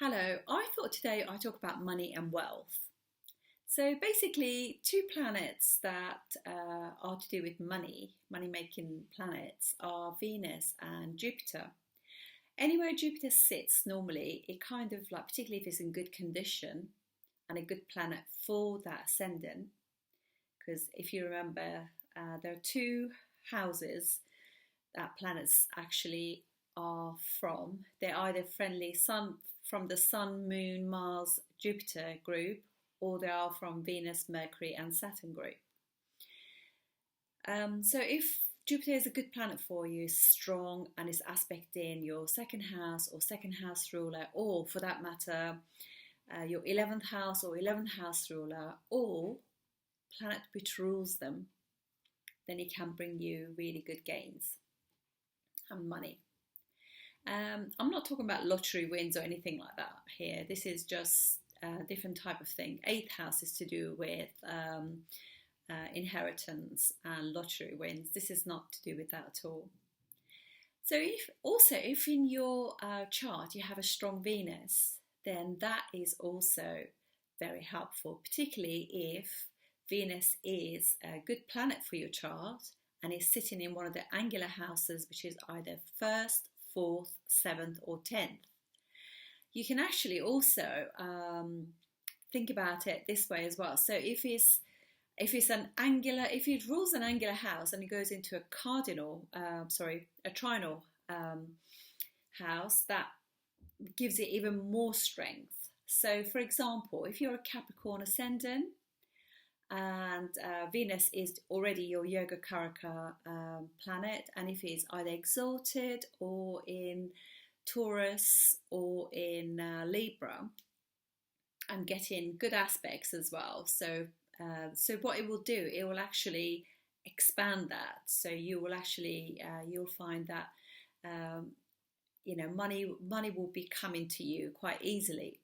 Hello, I thought today I'd talk about money and wealth. So basically, two planets that are to do with money making planets, are Venus and Jupiter. Anywhere Jupiter sits, normally, it kind of like, particularly if it's in good condition and a good planet for that ascendant, because if you remember, there are two houses that planets actually are from. They're either friendly sun from the Sun, Moon, Mars, Jupiter group, or they are from Venus, Mercury, and Saturn group. So if Jupiter is a good planet for you, strong, and is aspecting your second house or second house ruler, or for that matter, your 11th house or 11th house ruler, or planet which rules them, then it can bring you really good gains and money. I'm not talking about lottery wins or anything like that here. This is just a different type of thing. 8th house is to do with inheritance and lottery wins. This is not to do with that at all. So if in your chart you have a strong Venus, then that is also very helpful, particularly if Venus is a good planet for your chart and is sitting in one of the angular houses, which is either 1st, 4th, 7th, or 10th. You can actually also think about it this way as well. So if it rules an angular house and it goes into a trinal house, that gives it even more strength. So for example, if you're a Capricorn ascendant and Venus is already your Yoga Karaka planet, and if it's either exalted or in Taurus or in Libra, and getting good aspects as well. So what it will do, it will actually expand that. So you will actually you'll find that money will be coming to you quite easily.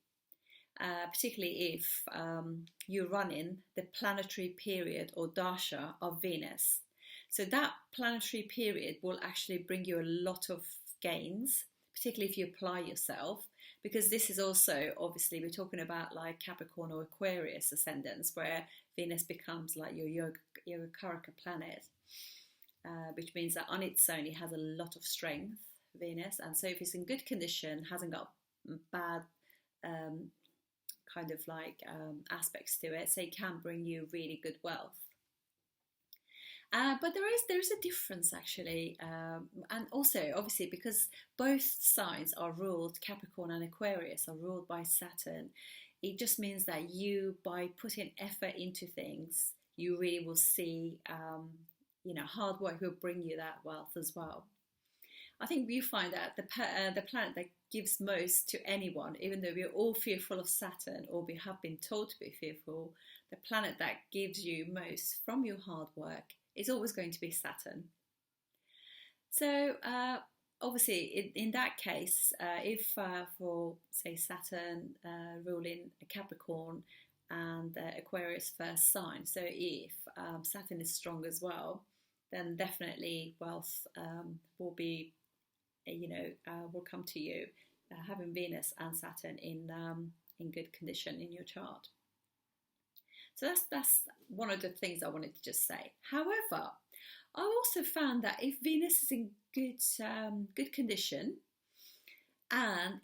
Particularly if you're running the planetary period or dasha of Venus. So that planetary period will actually bring you a lot of gains, particularly if you apply yourself, because this is also, obviously, we're talking about like Capricorn or Aquarius ascendants, where Venus becomes like your Yoga Karaka planet, which means that on its own it has a lot of strength, Venus, and so if it's in good condition, hasn't got bad kind of like aspects to it, so it can bring you really good wealth. But there is a difference actually, and also obviously because both signs are ruled, Capricorn and Aquarius are ruled by Saturn, it just means that you, by putting effort into things, you really will see, hard work will bring you that wealth as well. I think we find that the planet that gives most to anyone, even though we're all fearful of Saturn or we have been told to be fearful, the planet that gives you most from your hard work is always going to be Saturn. So obviously in that case, if for say Saturn ruling a Capricorn and Aquarius first sign, so if Saturn is strong as well, then definitely wealth will be will come to you, having Venus and Saturn in good condition in your chart. So that's one of the things I wanted to just say. However, I also found that if Venus is in good condition, and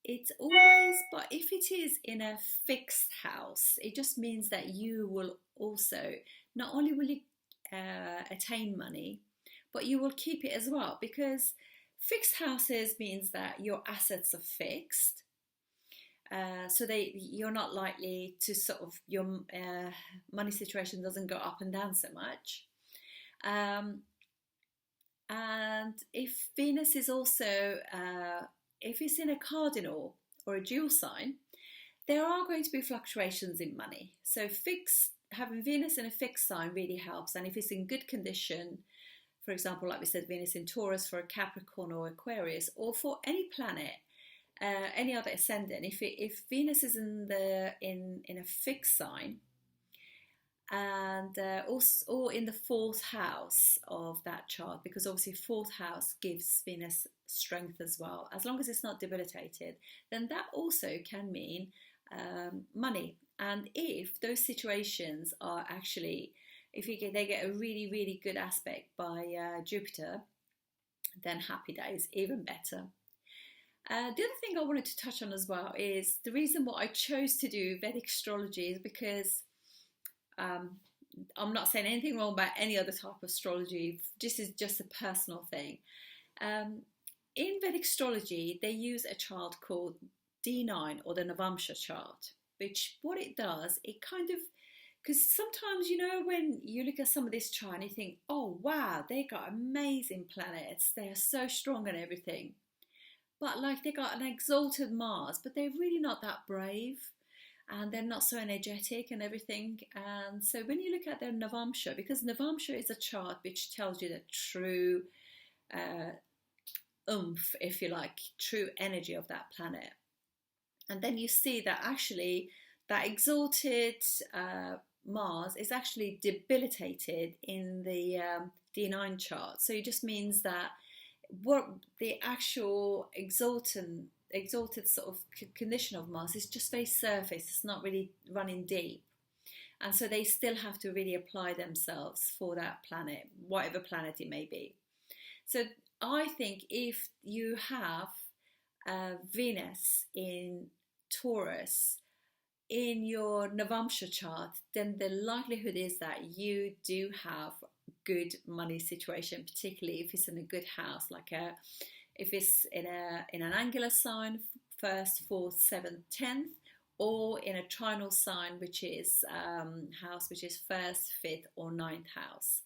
it's always, but if it is in a fixed house, it just means that you will also, not only will you attain money, but you will keep it as well, because fixed houses means that your assets are fixed, so you're not likely to sort of, your money situation doesn't go up and down so much. And if Venus is also, if it's in a cardinal or a dual sign, there are going to be fluctuations in money. So having Venus in a fixed sign really helps, and if it's in good condition, for example, like we said, Venus in Taurus for a Capricorn or Aquarius, or for any planet, any other ascendant, if Venus is in a fixed sign, and also or in the fourth house of that chart, because obviously fourth house gives Venus strength as well. As long as it's not debilitated, then that also can mean money. And if those situations are actually, if they get a really, really good aspect by Jupiter, then happy days, even better. The other thing I wanted to touch on as well is the reason why I chose to do Vedic astrology is because I'm not saying anything wrong about any other type of astrology. This is just a personal thing. In Vedic astrology, they use a chart called D9 or the Navamsha chart, which what it does, it kind of, because sometimes, you know, when you look at some of this chart and you think, oh wow, they got amazing planets, they're so strong and everything. But like they got an exalted Mars, but they're really not that brave and they're not so energetic and everything. And so when you look at their Navamsha, because Navamsha is a chart which tells you the true oomph, if you like, true energy of that planet. And then you see that actually that exalted Mars is actually debilitated in the D9 chart. So it just means that what the actual exalted sort of condition of Mars is just very surface. It's not really running deep, and so they still have to really apply themselves for that planet, whatever planet it may be. So I think if you have Venus in Taurus in your Navamsha chart, then the likelihood is that you do have good money situation, particularly if it's in a good house, like if it's in an angular sign, first, fourth, seventh, 10th, or in a trinal sign, which is house which is first, fifth, or ninth house.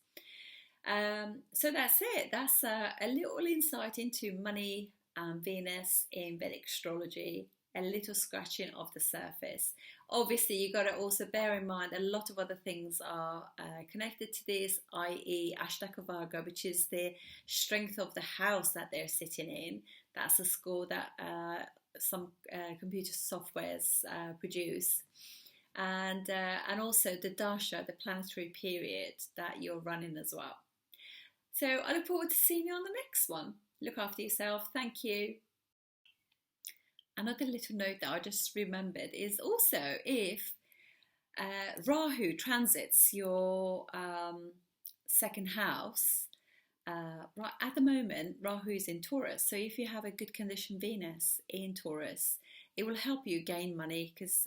So that's it. That's a little insight into money and Venus in Vedic astrology, a little scratching of the surface. Obviously, you've got to also bear in mind a lot of other things are connected to this, i.e. Ashtaka Varga, which is the strength of the house that they're sitting in. That's a score that some computer softwares produce. And also the Dasha, the planetary period that you're running as well. So I look forward to seeing you on the next one. Look after yourself. Thank you. Another little note that I just remembered is also if Rahu transits your second house, right at the moment Rahu is in Taurus, so if you have a good condition Venus in Taurus, it will help you gain money, because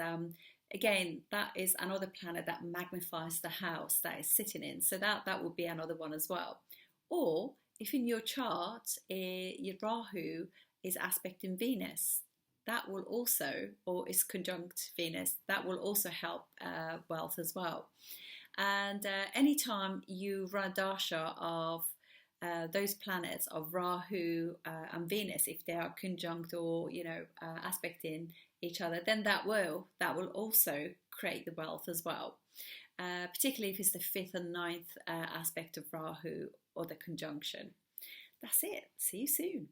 again, that is another planet that magnifies the house that is sitting in, so that would be another one as well. Or if in your chart your Rahu is aspecting Venus, that will also, or is conjunct Venus, that will also help wealth as well. And anytime you run dasha of those planets of Rahu and Venus, if they are conjunct or aspecting each other, then that will also create the wealth as well. Particularly if it's the fifth and ninth aspect of Rahu or the conjunction. That's it. See you soon.